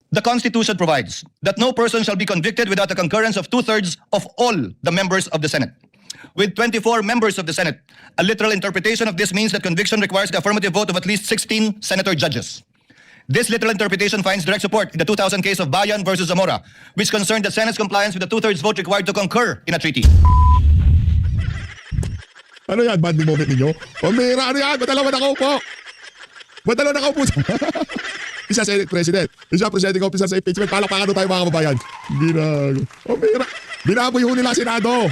The Constitution provides that no person shall be convicted without the concurrence of 2/3 of all the members of the Senate. With 24 members of the Senate, a literal interpretation of this means that conviction requires the affirmative vote of at least 16 senator judges. This literal interpretation finds direct support in the 2000 case of Bayan versus Zamora, which concerned the Senate's compliance with the 2/3 vote required to concur in a treaty. Ano yan? Banding moment ninyo? Pamira, ano yan? Ba't alaman ako po? Ba't alaman ako po? Isa Senate President. Isa Presiding Officer sa impeachment. Palakpakan tayo mga kababayan. Pamira. Binaboy ho nila Senado.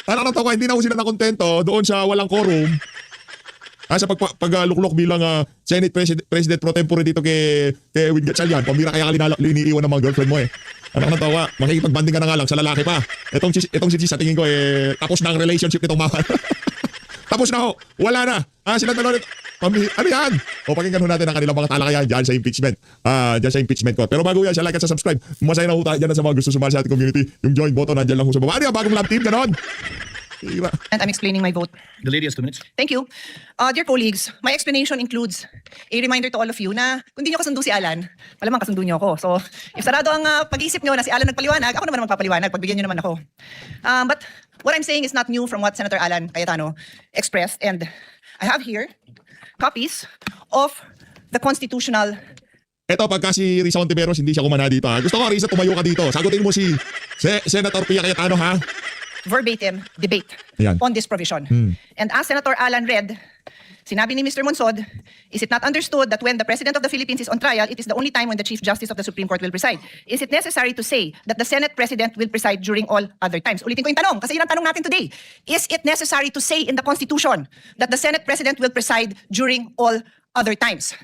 Ano to ko, hindi na ho sila nakontento doon sa walang quorum. Sa pagluklok bilang Senate President pro tempore dito kay Win Gatchalian. Pamira kaya liniiwan ng mga girlfriend mo eh. Ano ka natawa? Makikipag-banding ka na nga lang sa lalaki pa. Itong si Chis, sa tingin ko tapos na ang relationship nitong mama. Tapos na ho. Wala na. Sila dalawa nito. Ano yan? O pakinggan ho natin ang kanilang mga talakayan dyan sa impeachment. Dyan sa impeachment court. Pero bago yan, siya like at sa subscribe. Masaya na ho tayo dyan sa mga gusto sumali sa ating community. Yung join button nandyan lang ho sa baba. Ano yan? Bagong lab team? Ganon. And I'm explaining my vote. The lady has 2 minutes. Thank you. Dear colleagues, my explanation includes a reminder to all of you na kung di nyo kasundo si Alan, malamang kasundo nyo ako. So, if sarado ang pag-iisip nyo na si Alan nagpaliwanag, ako naman ang magpapaliwanag, pagbigyan nyo naman ako. But what I'm saying is not new from what Senator Alan Cayetano expressed. And I have here copies of the constitutional... Eto, pagka si Risa Ontiveros hindi siya kumana dito. Gusto ko, Risa, tumayo ka dito. Sagutin mo si Senator Pia Cayetano, ha? Verbatim debate Ayan. on this provision. And as Senator Alan read, sinabi ni Mr. Monsod, is it not understood that when the President of the Philippines is on trial, it is the only time when the Chief Justice of the Supreme Court will preside? Is it necessary to say that the Senate President will preside during all other times? Ulitin ko yung tanong, kasi yun ang tanong natin today. Is it necessary to say in the Constitution that the Senate President will preside during all other times?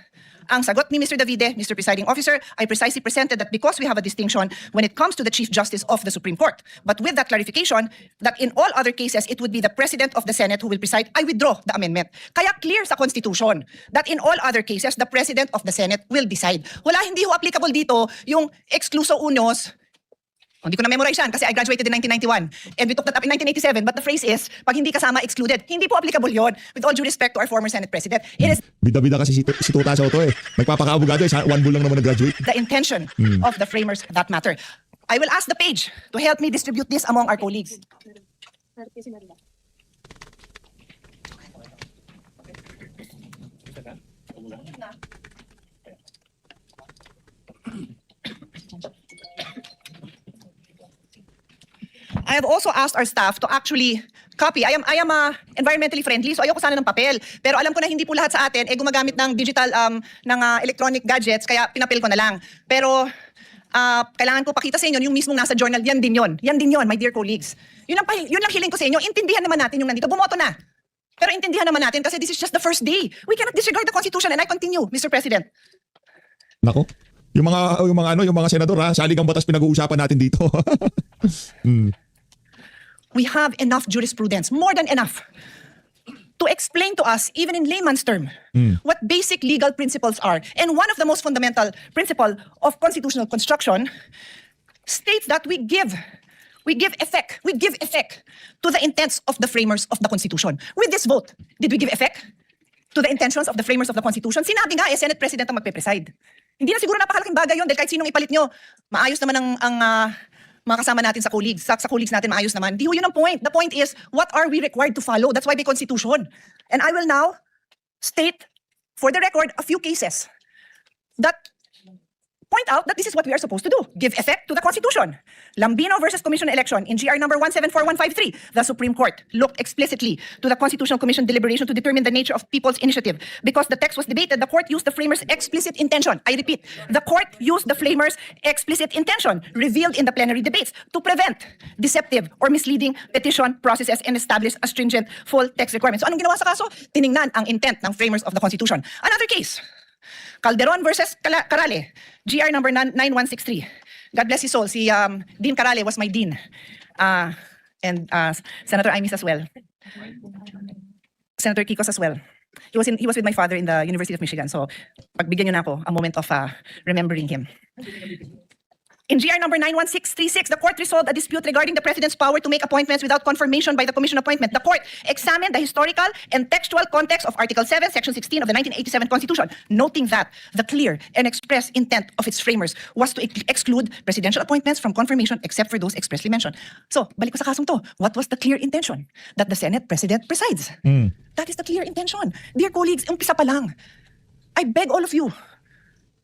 Ang sagot ni Mr. Davide, Mr. Presiding Officer, I precisely presented that because we have a distinction when it comes to the Chief Justice of the Supreme Court. But with that clarification, that in all other cases, it would be the President of the Senate who will preside, I withdraw the amendment. Kaya clear sa Constitution that in all other cases, the President of the Senate will decide. Wala, hindi ho applicable dito yung excluso unos. Hindi ko na-memorize yan kasi I graduated in 1991 and we took that up in 1987, but the phrase is, pag hindi kasama excluded, hindi po applicable yon. With all due respect to our former Senate President, it is Bida-bida kasi si Tuta Soto eh. Nagpapaka-abogado eh. 1 bull lang naman nag-graduate. the intention of the framers that matter. I will ask the page to help me distribute this among our colleagues. I have also asked our staff to actually copy. I am environmentally friendly, so ayoko sana ng papel. Pero alam ko na hindi po lahat sa atin gumagamit ng digital electronic gadgets, kaya pinapil ko na lang. Pero kailangan ko pakita sa inyo yung mismong nasa journal. Yan din yon, my dear colleagues. Yun lang hiling ko sa inyo. Intindihan naman natin yung nandito. Bumoto na. Pero intindihan naman natin kasi this is just the first day. We cannot disregard the Constitution, and I continue, Mr. President. Nako. Yung mga senador salig ang batas pinag-uusapan natin dito. We have enough jurisprudence, more than enough, to explain to us, even in layman's term, what basic legal principles are. And one of the most fundamental principle of constitutional construction states that we give effect to the intents of the framers of the Constitution. With this vote, did we give effect to the intentions of the framers of the Constitution? Sinabi nga, Senate President ang magpe-preside. Hindi na siguro napakalaking bagay yun dahil kahit sinong ipalit nyo, maayos naman ang mga kasama natin sa colleagues. Sa colleagues natin maayos naman. Di ho yun ang point. The point is, what are we required to follow? That's why may Constitution. And I will now state, for the record, a few cases that point out that this is what we are supposed to do. Give effect to the Constitution. Lambino versus Commission election in GR number 174153. The Supreme Court looked explicitly to the Constitutional Commission deliberation to determine the nature of people's initiative. Because the text was debated, the court used the framers' explicit intention. I repeat, the court used the framers' explicit intention revealed in the plenary debates to prevent deceptive or misleading petition processes and establish a stringent full text requirement. So anong ginawa sa kaso? Tiningnan ang intent ng framers of the Constitution. Another case, Calderon versus Carale, GR number 9163. God bless his soul. Si Dean Carale was my dean. And Senator Imis as well. Senator Kikos as well. He was with my father in the University of Michigan. So pagbigyan niyo na ako a moment of remembering him. In GR number 91636, the court resolved a dispute regarding the President's power to make appointments without confirmation by the Commission appointment. The court examined the historical and textual context of Article 7, Section 16 of the 1987 Constitution, noting that the clear and express intent of its framers was to exclude presidential appointments from confirmation except for those expressly mentioned. So, balik ko sa kasong to. What was the clear intention? That the Senate President presides. That is the clear intention. Dear colleagues, umpisa pa lang. I beg all of you,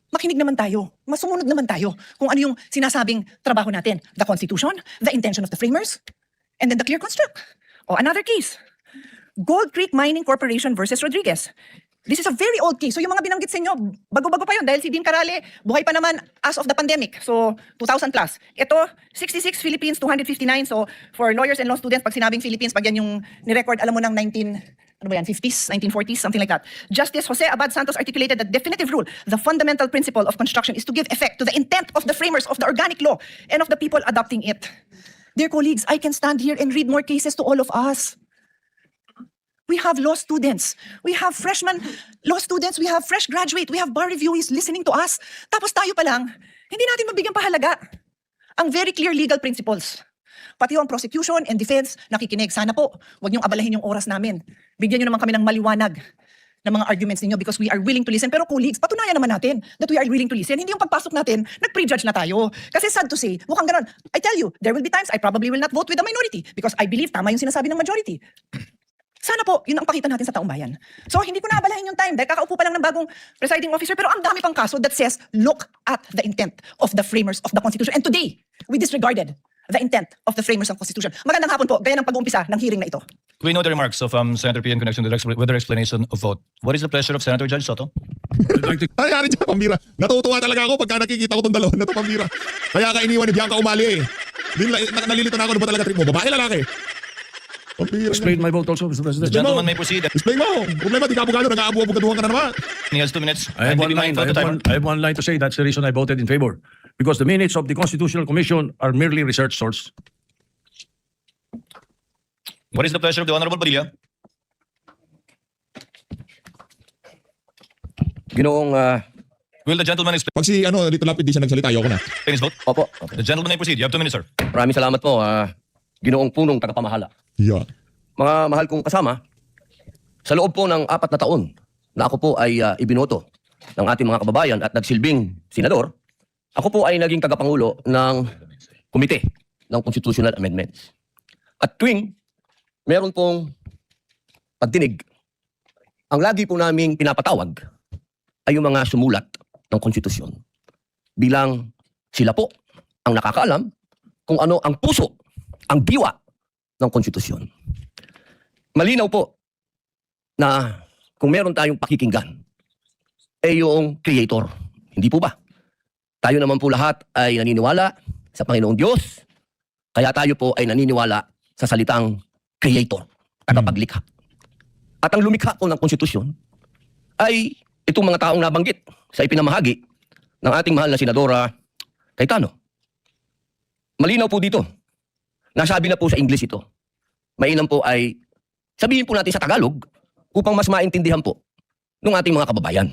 makinig naman tayo, masumunod naman tayo kung ano yung sinasabing trabaho natin. The Constitution, the intention of the framers, and then the clear construct. O another case, Gold Creek Mining Corporation versus Rodriguez. This is a very old case. So yung mga binanggit sa inyo, bago-bago pa yun dahil si Dean Carale, buhay pa naman as of the pandemic. So 2000 plus. Ito, 66 Philippines, 259. So for lawyers and law students, pag sinabing Philippines, pag yan yung nirecord, alam mo ng 50s, 1940s, something like that. Justice Jose Abad Santos articulated the definitive rule. The fundamental principle of construction is to give effect to the intent of the framers of the organic law and of the people adopting it. Dear colleagues, I can stand here and read more cases to all of us. We have law students. We have freshman law students. We have fresh graduate. We have bar reviewees listening to us. Tapos tayo pa lang, hindi natin mabigyan pahalaga ang very clear legal principles. Pati yung prosecution and defense, nakikinig. Sana po, huwag niyong abalahin yung oras namin. Bigyan niyo naman kami ng maliwanag ng mga arguments ninyo because we are willing to listen. Pero colleagues, patunayan naman natin that we are willing to listen. Hindi yung pagpasok natin, nag-prejudge na tayo. Kasi sad to say, mukhang ganon. I tell you, there will be times I probably will not vote with the minority because I believe tama yung sinasabi ng majority. Sana po, yun ang pakita natin sa taong bayan. So, hindi ko na abalahin yung time dahil kakaupo pa lang ng bagong presiding officer pero ang dami pang kaso that says, look at the intent of the framers of the Constitution. And today, we disregarded the intent of the framers of the Constitution. Magandang hapon po, gaya ng pag-uumpisa ng hearing na ito. We know the remarks of Senator P in connection with their explanation of vote. What is the pleasure of Senator Judge Soto? Nangyari dyan, pambira. Natutuwa talaga ako pagka nakikita ko itong dalawa na ito, pambira. Kaya ka iniwan ni Bianca Umali eh. Nalilito na ako, ano ba talaga trip mo? Babae, lalaki? Pambira. Explain my vote also, Mr. The President. gentleman may proceed. Explain mo. Problema, di ka abogado, nag-aabu-abugaduhan ka na naman. He has 2 minutes. I have And one be line. mindful of the timer. I have one line to say. That's the reason I voted in favor. Because the minutes of the Constitutional Commission are merely research source. What is the pleasure of the Honorable Padilla? Ginoong, Will the gentleman explain Pag si Lito Lapid di siya nagsalita, ayoko na. his vote? opo, The gentleman may proceed. You have 2 minutes, sir. maraming salamat po, Ginoong Punong Tagapamahala. Yeah. Mga mahal kong kasama, sa loob po ng 4 na taon na ako po ay ibinoto ng ating mga kababayan at nagsilbing senador, ako po ay naging tagapangulo ng komite ng Constitutional Amendments. At tuwing meron pong pagdinig, ang lagi po naming pinapatawag ay yung mga sumulat ng konstitusyon. Bilang sila po ang nakakaalam kung ano ang puso, ang diwa ng konstitusyon. Malinaw po na kung meron tayong pakikinggan, ay yung creator. Hindi po ba? Tayo naman po lahat ay naniniwala sa Panginoong Diyos, kaya tayo po ay naniniwala sa salitang creator, tagapaglikha. At ang lumikha po ng konstitusyon ay itong mga taong nabanggit sa ipinamahagi ng ating mahal na Senadora Cayetano. Malinaw po dito. Nasabi na po sa English ito. Mainam po ay sabihin po natin sa Tagalog upang mas maintindihan po ng ating mga kababayan.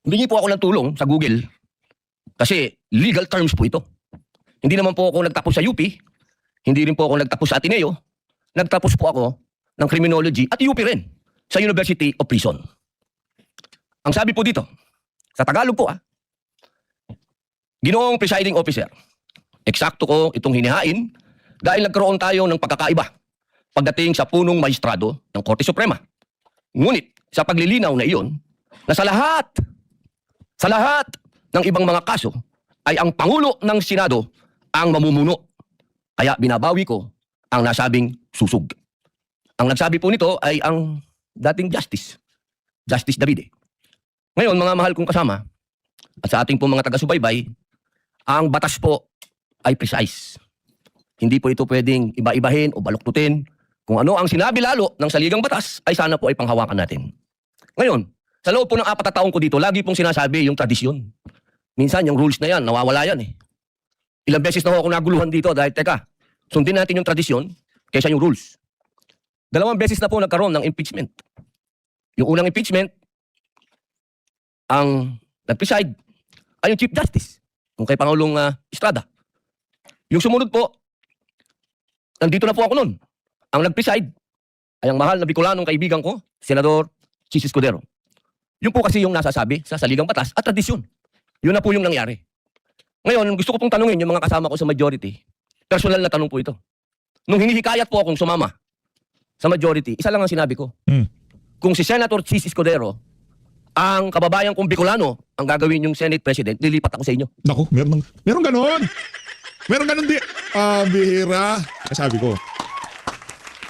Humingi po ako ng tulong sa Google kasi legal terms po ito. Hindi naman po ako nagtapos sa UP, hindi rin po ako nagtapos sa Ateneo, nagtapos po ako ng criminology at UP rin sa University of Prison. Ang sabi po dito, sa Tagalog po Ginoong Presiding Officer, eksakto ko itong hinihain dahil nagkaroon tayo ng pagkakaiba pagdating sa punong maestrado ng Korte Suprema. Ngunit sa paglilinaw na iyon, na sa lahat ng ibang mga kaso ay ang Pangulo ng Senado ang mamumuno. Kaya binabawi ko ang nasabing susug. Ang nagsabi po nito ay ang dating Justice Davide. Ngayon, mga mahal kong kasama, at sa ating po mga taga-subaybay, ang batas po ay precise. Hindi po ito pwedeng iba-ibahin o baluktutin. Kung ano ang sinabi lalo ng saligang batas, ay sana po ay panghawakan natin. Ngayon, sa loob po ng 4 na taon ko dito, lagi pong sinasabi yung tradisyon. Minsan, yung rules na yan, nawawala yan eh. Ilang beses na ako naguluhan dito dahil, teka, sundin natin yung tradisyon kaysa yung rules. 2 beses na po nagkaroon ng impeachment. Yung unang impeachment, ang nag-preside ay yung Chief Justice, yung kay Pangulong Estrada. Yung sumunod po, nandito na po ako noon. Ang nag-preside ay ang mahal na Bicolanong kaibigan ko, Senador Chis Escudero. Yun po kasi yung nasasabi sa saligang batas at tradisyon. Yun na po yung nangyari. Ngayon, gusto ko pong tanungin yung mga kasama ko sa majority. Personal na tanong po ito. Nung hinihikayat po akong sumama sa majority, isa lang ang sinabi ko. Kung si Senator Chis Escudero, ang kababayan kong Bicolano, ang gagawin yung Senate President, lilipat ako sa inyo. Naku, meron ganon. Meron ganon di. Bihira. Sabi ko.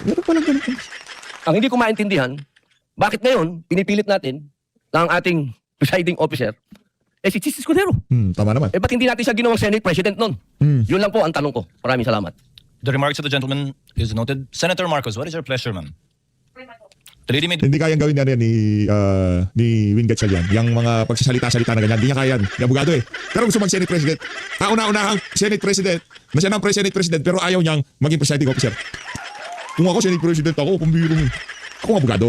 Meron palang ganon. Ang hindi ko maintindihan, bakit ngayon, pinipilit natin ng ating presiding officer, si Chis Escudero. Tama naman. Ba't hindi natin siya ginawang Senate President nun? Yun lang po ang tanong ko. Maraming salamat. The remarks of the gentleman is noted. Senator Marcos, what is your pleasure, ma'am? The lady made Hindi kayang gawin yan ni Win Gatchalian. Yung mga pagsasalita-salita na ganyan, hindi niya kaya yan. Yung abogado eh. Pero gusto mag-Senate President. Kauna-unahang Senate President, na siya ng Senate President, pero ayaw niyang maging presiding officer. Kung ako Senate President ako, pambiro mo. Ako ang abogado.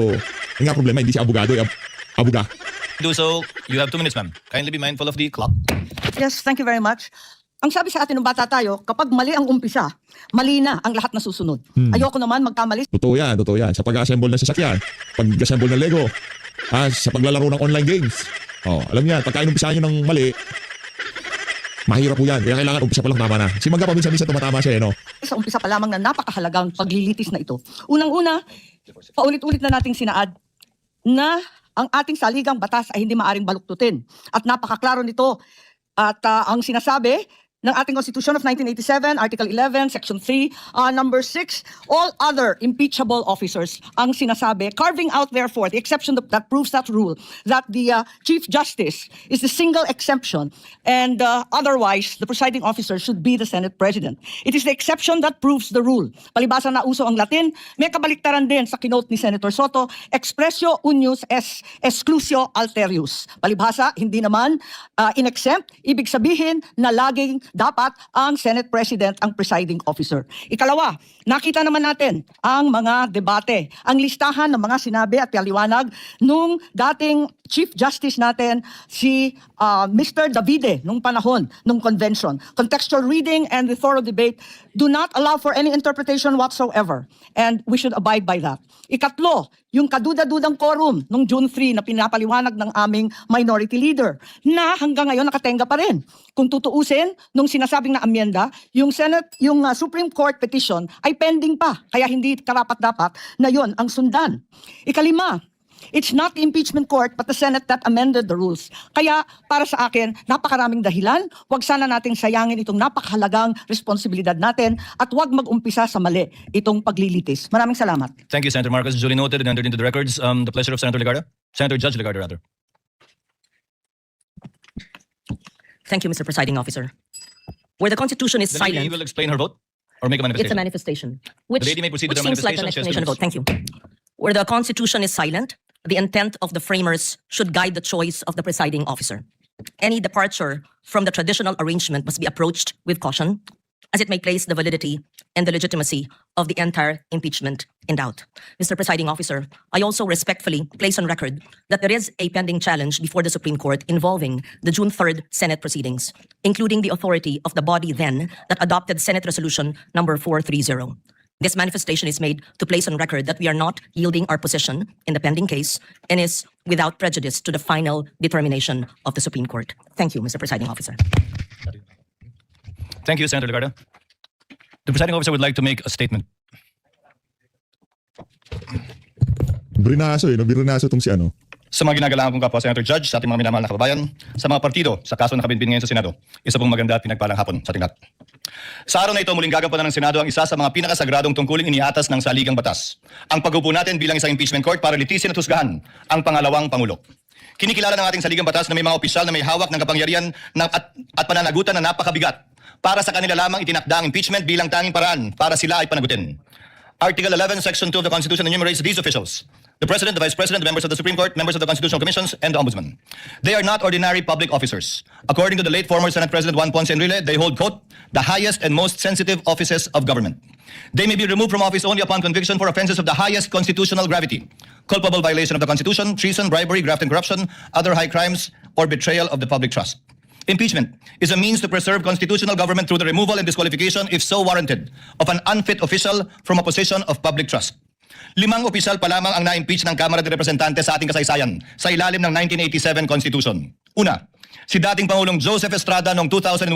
Yung nga problema, hindi siya abogado, abuga. do so. You have 2 minutes, ma'am. Kindly be mindful of the clock. Yes, thank you very much. Ang sabi sa atin ng bata tayo, kapag mali ang umpisa, mali na ang lahat na susunod. Ayoko naman magkamali Totoo yan. Sa pag-assemble ng sasakyan, pag-assemble ng Lego, sa paglalaro ng online games. Alam niyan, pagka inumpisahan nyo ng mali, mahirap po yan. Kaya kailangan umpisa pa lang tama na. Si Mangga paminsan-minsan tumatama siya, no? sa umpisa pa lamang na napakahalagang paglilitis na ito. Unang-una, paulit-ulit na nating sinaad na ang ating saligang batas ay hindi maaring baluktutin. At napakaklaro nito. At ang sinasabi ng ating Constitution of 1987, Article 11, Section 3, Number 6, all other impeachable officers ang sinasabi, carving out therefore the exception that proves that rule, that the Chief Justice is the single exception and otherwise the presiding officer should be the Senate President. It is the exception that proves the rule. Palibasa na uso ang Latin, may kabaliktaran din sa kinote ni Senator Soto, expressio unius es exclusio alterius. Palibhasa, hindi naman in-exempt, ibig sabihin na laging dapat ang Senate President ang presiding officer. Ikalawa, nakita naman natin ang mga debate, ang listahan ng mga sinabi at paliwanag nung dating Chief Justice natin, si Mr. Davide, nung panahon, nung convention. Contextual reading and the thorough debate do not allow for any interpretation whatsoever. And we should abide by that. Ikatlo, yung kaduda-dudang quorum nung June 3 na pinapaliwanag ng aming minority leader na hanggang ngayon nakatenga pa rin. Kung tutuusin, nung sinasabing na amyenda, yung Supreme Court petition ay pending pa. Kaya hindi karapat-dapat na yon ang sundan. Ikalima, it's not the impeachment court but the Senate that amended the rules. Kaya para sa akin, napakaraming dahilan. Huwag sana nating sayangin itong napakahalagang responsibilidad natin at huwag mag-umpisa sa mali itong paglilitis. Maraming salamat. Thank you, Senator Marcos. Duly noted and entered into the records. The pleasure of Senator Legarda. Senator Judge Legarda, rather. Thank you, Mr. Presiding Officer. Where the Constitution is The lady silent, will explain her vote or make a it's a manifestation. manifestation. Which, The lady may proceed which with her seems like an manifestation. She has 2 explanation of vote. Thank you. Where the Constitution is silent, the intent of the framers should guide the choice of the presiding officer. Any departure from the traditional arrangement must be approached with caution, as it may place the validity and the legitimacy of the entire impeachment in doubt. Mr. Presiding Officer, I also respectfully place on record that there is a pending challenge before the Supreme Court involving the June 3rd Senate proceedings, including the authority of the body then that adopted Senate Resolution number 430. This manifestation is made to place on record that we are not yielding our position in the pending case and is without prejudice to the final determination of the Supreme Court. Thank you, Mr. Presiding Officer. Thank you, Senator Legarda. The presiding officer would like to make a statement. Brinaso Brinaso itong si ano. Sa mga ginagalangan kong kapwa Senator Judge, sa ating mga minamahal na kababayan, sa mga partido, sa kaso na nakabinbin ngayon sa Senado, isa pong maganda at pinagpalang hapon sa ating lahat. Sa araw na ito, muling gagampanan ng Senado ang isa sa mga pinakasagradong tungkuling iniatas ng saligang batas. Ang pag-upo natin bilang isang impeachment court para litisin at husgahan ang pangalawang Pangulo. Kinikilala ng ating saligang batas na may mga opisyal na may hawak ng kapangyarihan at pananagutan na napakabigat. Para sa kanila lamang itinakda ang impeachment bilang tanging paraan para sila ay panagutin. Article 11, Section 2 of the Constitution enumerates these officials: the President, the Vice President, the members of the Supreme Court, members of the Constitutional Commissions, and the Ombudsman. They are not ordinary public officers. According to the late former Senate President Juan Ponce Enrile, they hold, quote, the highest and most sensitive offices of government. They may be removed from office only upon conviction for offenses of the highest constitutional gravity: culpable violation of the Constitution, treason, bribery, graft and corruption, other high crimes, or betrayal of the public trust. Impeachment is a means to preserve constitutional government through the removal and disqualification, if so warranted, of an unfit official from a position of public trust. 5 opisyal pa lamang ang na-impeach ng Kamara de Representantes sa ating kasaysayan sa ilalim ng 1987 Constitution. Una, si dating Pangulong Joseph Estrada noong 2001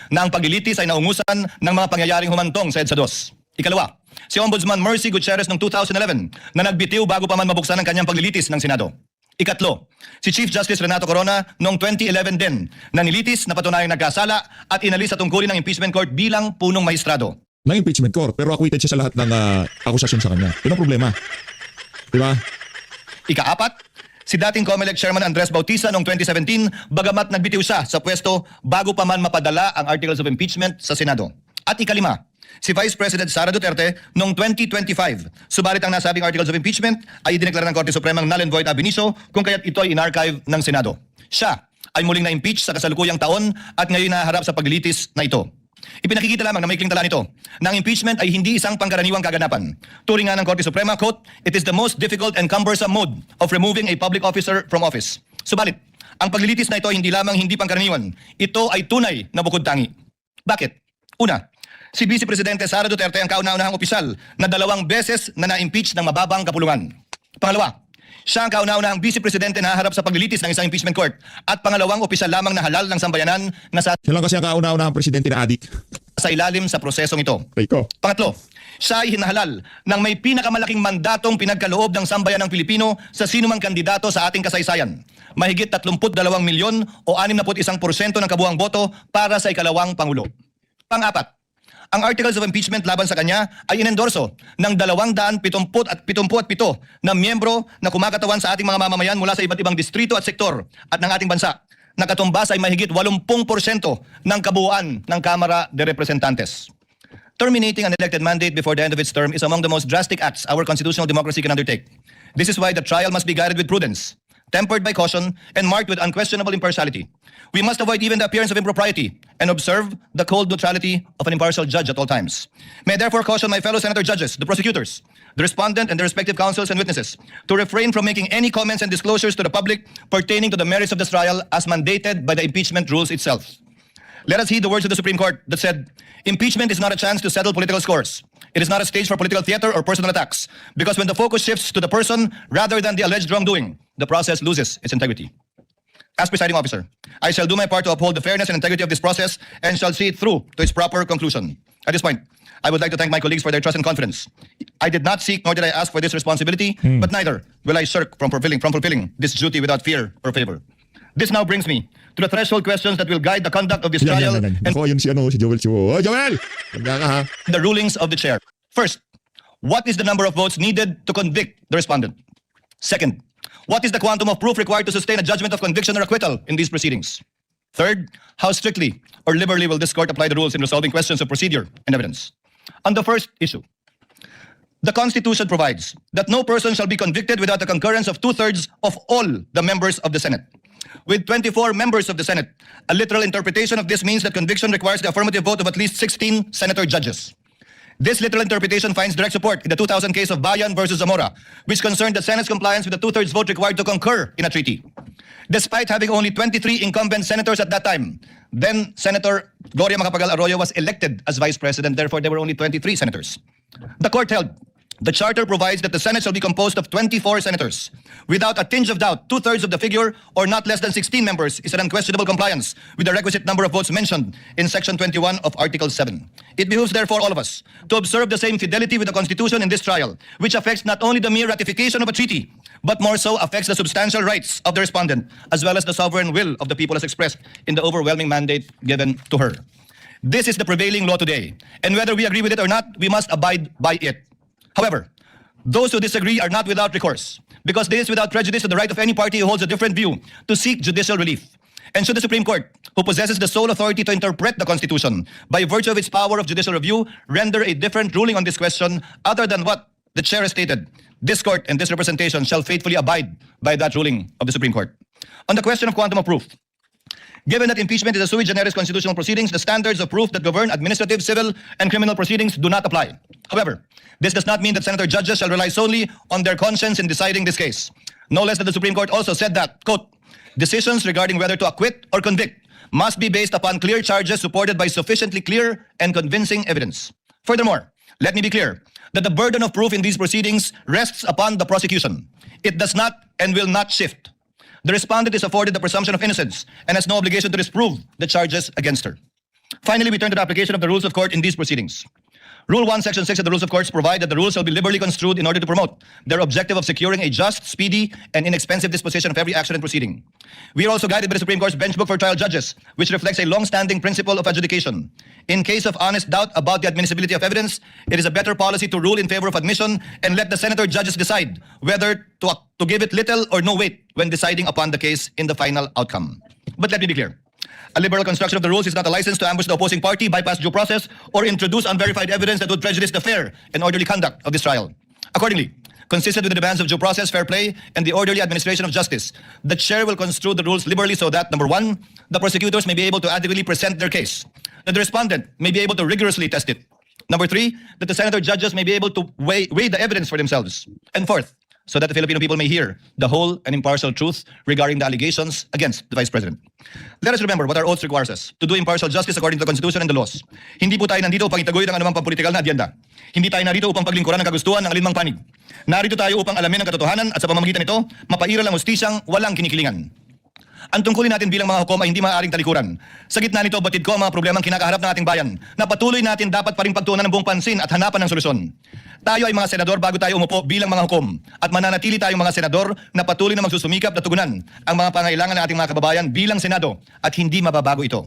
na ang paglilitis ay naungusan ng mga pangyayaring humantong sa EDSA 2. Ikalawa, si Ombudsman Mercy Gutierrez noong 2011 na nagbitiw bago pa man mabuksan ang kanyang paglilitis ng Senado. Ikatlo, si Chief Justice Renato Corona noong 2011 din na nilitis na patunayang nagkasala at inalis sa tungkulin ng impeachment court bilang punong mahistrado. Ng impeachment court, pero acquitted siya sa lahat ng akusasyon sa kanya. Yun ang problema. Diba? Ikaapat, si dating COMELEC Chairman Andres Bautista noong 2017 bagamat nagbitiw siya sa pwesto bago pa man mapadala ang articles of impeachment sa Senado. At ikalima, si Vice President Sara Duterte noong 2025. Subalit ang nasabing articles of impeachment ay idineklara ng Korte Supremang null and void ab initio kung kaya't ito ay inarchive ng Senado. Siya ay muling na-impeach sa kasalukuyang taon at ngayon naharap sa paglilitis na ito. Ipinakikita lamang na maikling tala nito na ang impeachment ay hindi isang pangkaraniwang kaganapan. Turing nga ng Korte Suprema, quote, "It is the most difficult and cumbersome mode of removing a public officer from office." Subalit, ang paglilitis na ito hindi lamang hindi pangkaraniwan, ito ay tunay na bukod tangi. Bakit? Una, si Vice Presidente Sara Duterte ang kauna-unahang opisyal na 2 beses na na-impeach ng mababang kapulungan. Pangalawa, siya ang kauna-unahang Vice Presidente na haharap sa paglilitis ng isang impeachment court at pangalawang opisyal lamang na halal ng sambayanan na sa Siya lang kasi ang kauna-unahang presidente na adik. ilalim sa prosesong ito. Rico. Pangatlo, siya ay hinahalal ng may pinakamalaking mandatong pinagkaloob ng sambayan ng Pilipino sa sinumang kandidato sa ating kasaysayan. Mahigit 32 milyon o 61% ng kabuuang boto para sa ikalawang Pangulo. Pang-apat, ang articles of impeachment laban sa kanya ay inendorso ng 277 na miyembro na kumakatawan sa ating mga mamamayan mula sa iba't ibang distrito at sektor at ng ating bansa. Nakatumbas ay mahigit 80% ng kabuuan ng Kamara de Representantes. Terminating an elected mandate before the end of its term is among the most drastic acts our constitutional democracy can undertake. This is why the trial must be guided with prudence, tempered by caution, and marked with unquestionable impartiality. We must avoid even the appearance of impropriety and observe the cold neutrality of an impartial judge at all times. May I therefore caution my fellow senator judges, the prosecutors, the respondent and their respective counsels and witnesses to refrain from making any comments and disclosures to the public pertaining to the merits of this trial as mandated by the impeachment rules itself. Let us heed the words of the Supreme Court that said, "Impeachment is not a chance to settle political scores. It is not a stage for political theater or personal attacks, because when the focus shifts to the person rather than the alleged wrongdoing, the process loses its integrity." As presiding officer, I shall do my part to uphold the fairness and integrity of this process and shall see it through to its proper conclusion. At this point, I would like to thank my colleagues for their trust and confidence. I did not seek nor did I ask for this responsibility, but neither will I shirk from fulfilling this duty without fear or favor. This now brings me to the threshold questions that will guide the conduct of this trial and Ako, yun si Joel Chuo. Oh, Joel! Tanda ka ha. the rulings of the chair. First, what is the number of votes needed to convict the respondent? Second, what is the quantum of proof required to sustain a judgment of conviction or acquittal in these proceedings? Third, how strictly or liberally will this court apply the rules in resolving questions of procedure and evidence? On the first issue, the Constitution provides that no person shall be convicted without the concurrence of 2/3 of all the members of the Senate. With 24 members of the Senate, a literal interpretation of this means that conviction requires the affirmative vote of at least 16 senator judges. This literal interpretation finds direct support in the 2000 case of Bayan versus Zamora, which concerned the Senate's compliance with the 2/3 vote required to concur in a treaty. Despite having only 23 incumbent senators at that time, then Senator Gloria Macapagal Arroyo was elected as vice president, therefore there were only 23 senators. The court held the charter provides that the Senate shall be composed of 24 senators. Without a tinge of doubt, 2/3 of the figure, or not less than 16 members, is an unquestionable compliance with the requisite number of votes mentioned in Section 21 of Article 7. It behooves therefore all of us to observe the same fidelity with the Constitution in this trial, which affects not only the mere ratification of a treaty, but more so affects the substantial rights of the respondent, as well as the sovereign will of the people as expressed in the overwhelming mandate given to her. This is the prevailing law today, and whether we agree with it or not, we must abide by it. However, those who disagree are not without recourse, because this is without prejudice to the right of any party who holds a different view to seek judicial relief. And should the Supreme Court, who possesses the sole authority to interpret the Constitution by virtue of its power of judicial review, render a different ruling on this question other than what the chair has stated, this court and this representation shall faithfully abide by that ruling of the Supreme Court. On the question of quantum of proof, given that impeachment is a sui generis constitutional proceedings, the standards of proof that govern administrative, civil, and criminal proceedings do not apply. However, this does not mean that senator judges shall rely solely on their conscience in deciding this case. No less than the Supreme Court also said that, quote, decisions regarding whether to acquit or convict must be based upon clear charges supported by sufficiently clear and convincing evidence. Furthermore, let me be clear that the burden of proof in these proceedings rests upon the prosecution. It does not and will not shift. The respondent is afforded the presumption of innocence and has no obligation to disprove the charges against her. Finally, we turn to the application of the rules of court in these proceedings. Rule 1, Section 6 of the Rules of Courts provide that the rules shall be liberally construed in order to promote their objective of securing a just, speedy, and inexpensive disposition of every action and proceeding. We are also guided by the Supreme Court's Bench Book for Trial Judges, which reflects a long-standing principle of adjudication. In case of honest doubt about the admissibility of evidence, it is a better policy to rule in favor of admission and let the senator judges decide whether to give it little or no weight when deciding upon the case in the final outcome. But let me be clear. A liberal construction of the rules is not a license to ambush the opposing party, bypass due process, or introduce unverified evidence that would prejudice the fair and orderly conduct of this trial. Accordingly, consistent with the demands of due process, fair play, and the orderly administration of justice, the chair will construe the rules liberally so that, number one, the prosecutors may be able to adequately present their case, that the respondent may be able to rigorously test it. Number three, that the senator judges may be able to weigh the evidence for themselves. And fourth, so that the Filipino people may hear the whole and impartial truth regarding the allegations against the Vice President. Let us remember what our oath requires us, to do impartial justice according to the Constitution and the laws. Hindi po tayo nandito upang itaguyod ang anumang pampolitikal na adyenda. Hindi tayo narito upang paglingkuran ang kagustuhan ng alinmang panig. Narito tayo upang alamin ang katotohanan at sa pamamagitan nito, mapairal ang hustisyang walang kinikilingan. Ang tungkulin natin bilang mga hukom ay hindi maaaring talikuran. Sa gitna nito, batid ko ang mga problemang kinakaharap ng ating bayan na patuloy natin dapat pa rin pagtuunan ng buong pansin at hanapan ng solusyon. Tayo ay mga senador bago tayo umupo bilang mga hukom at mananatili tayong mga senador na patuloy na magsusumikap na tugunan ang mga pangailangan ng ating mga kababayan bilang Senado at hindi mababago ito.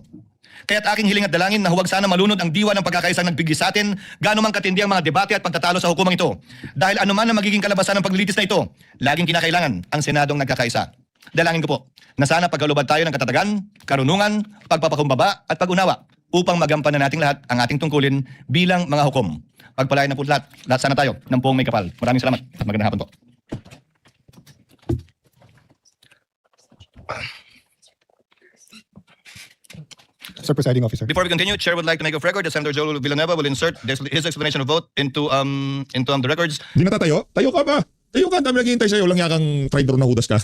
Kaya't aking hiling at dalangin na huwag sana malunod ang diwa ng pagkakaisang nagbigay sa atin gaano man katindi ang mga debate at pagtatalo sa hukumang ito. Dahil anuman ang magiging kalabasan ng paglilitis na ito, laging kinakailangan ang Senadong nagkakaisa. Dalangin ko po na sana pagkalubad tayo ng katatagan, karunungan, pagpapakumbaba at pag-unawa upang magampanan nating lahat ang ating tungkulin bilang mga hukom. Pagpalain na po lahat sana tayo ng buong may kapal. Maraming salamat at magandang hapon po. Sir Presiding Officer. Before we continue, Chair would like to make of record that Senator Joel Villanueva will insert his explanation of vote into the records. Di natatayo? Tayo ka ba? Tayo ka, ang dami naghihintay sa'yo. Walang yakang traitor na hudas ka.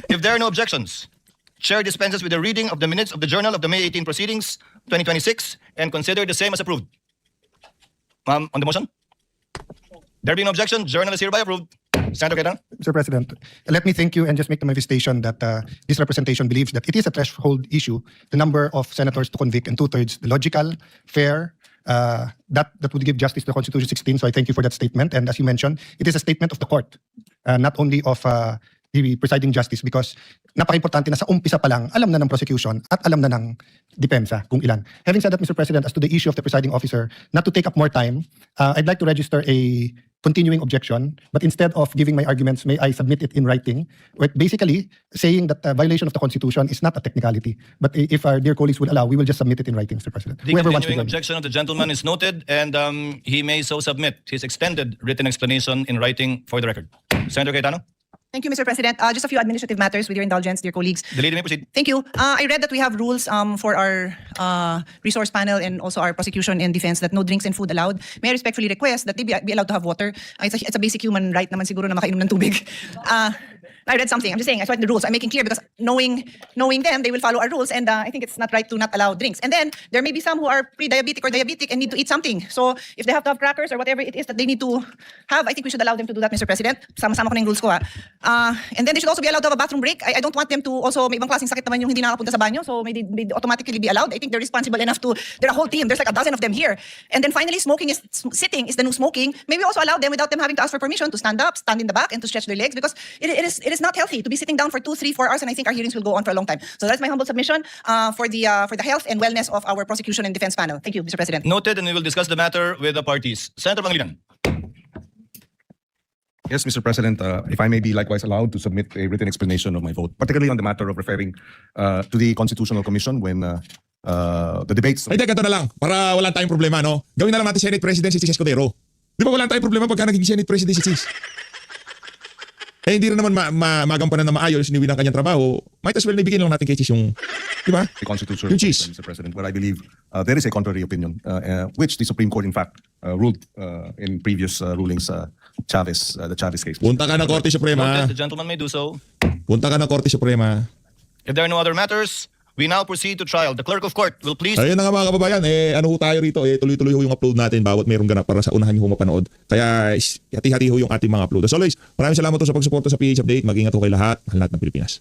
If there are no objections, Chair dispenses with the reading of the minutes of the Journal of the May 18 Proceedings, 2026, and consider the same as approved. Ma'am, on the motion? There being no objection, Journal is hereby approved. Senator Cayetano? Sir President, let me thank you and just make the manifestation that this representation believes that it is a threshold issue, the number of senators to convict and two-thirds, the logical, fair, that would give justice to the Constitution 16. So I thank you for that statement. And as you mentioned, it is a statement of the court, not only of the presiding justice, because napaka-importante na sa umpisa pa lang, alam na ng prosecution at alam na ng depensa kung ilan. Having said that, Mr. President, as to the issue of the presiding officer, not to take up more time, I'd like to register a continuing objection, but instead of giving my arguments, may I submit it in writing, with basically saying that violation of the Constitution is not a technicality. But if our dear colleagues would allow, we will just submit it in writing, Mr. President. The Whoever wants to continuing join. objection of the gentleman is noted, and he may so submit his extended written explanation in writing for the record. Senator Cayetano? Thank you, Mr. President. Just a few administrative matters with your indulgence, dear colleagues. The lady may proceed. Thank you. I read that we have rules for our resource panel and also our prosecution and defense that no drinks and food allowed. May I respectfully request that they be allowed to have water. It's a basic human right naman siguro na makainom ng tubig. I read something. I'm just saying, I saw it in the rules. I'm making clear because knowing them, they will follow our rules, and I think it's not right to not allow drinks. And then there may be some who are pre-diabetic or diabetic and need to eat something. So if they have to have crackers or whatever it is that they need to have, I think we should allow them to do that, Mr. President. Sama-sama ko na yung rules ko and then they should also be allowed to have a bathroom break. I don't want them to also, may ibang klaseng sakit naman yung hindi nakakapunta sa banyo, so may automatically be allowed. I think they're responsible enough to, they're a whole team. There's like a dozen of them here. And then finally, sitting is the new smoking. Maybe also allow them without them having to ask for permission to stand up, stand in the back, and to stretch their legs, because it is not healthy to be sitting down for 2, 3, 4 hours, and I think our hearings will go on for a long time. So that's my humble submission for the health and wellness of our prosecution and defense panel. Thank you, Mr. President. Noted, and we will discuss the matter with the parties. Senator Pangilinan? Yes, Mr. President, if I may be likewise allowed to submit a written explanation of my vote, particularly on the matter of referring to the Constitutional Commission when the debates... Ay, ganito na lang. Para wala tayong problema, no? Gawin na lang natin Senate President si Chis Escudero. Di ba wala tayong problema pagka naging Senate President si Chis? Eh, hindi rin naman magampanan na maayos ni Will ang kanyang trabaho. Might as well nabigyan lang natin kay Chis yung... Di ba? The Constitutional Yung Chis. Commission, Mr. President, where I believe there is a contrary opinion, which the Supreme Court, in fact, ruled in previous rulings, the Chavez case. Punta ka na Korte Suprema. Noted, the gentleman may do so. Punta ka na Korte Suprema. If there are no other matters, We now proceed to trial. The clerk of court will please... Ayun na nga mga kababayan, ano ho tayo rito, tuloy-tuloy ho yung upload natin bawat mayroong ganap para sa unahan nyo ho mapanood. Kaya hati-hati ho yung ating mga upload. As always, maraming salamat ho sa pagsuporta sa PH Update. Mag-ingat ho kayo lahat. Mahal lahat ng Pilipinas.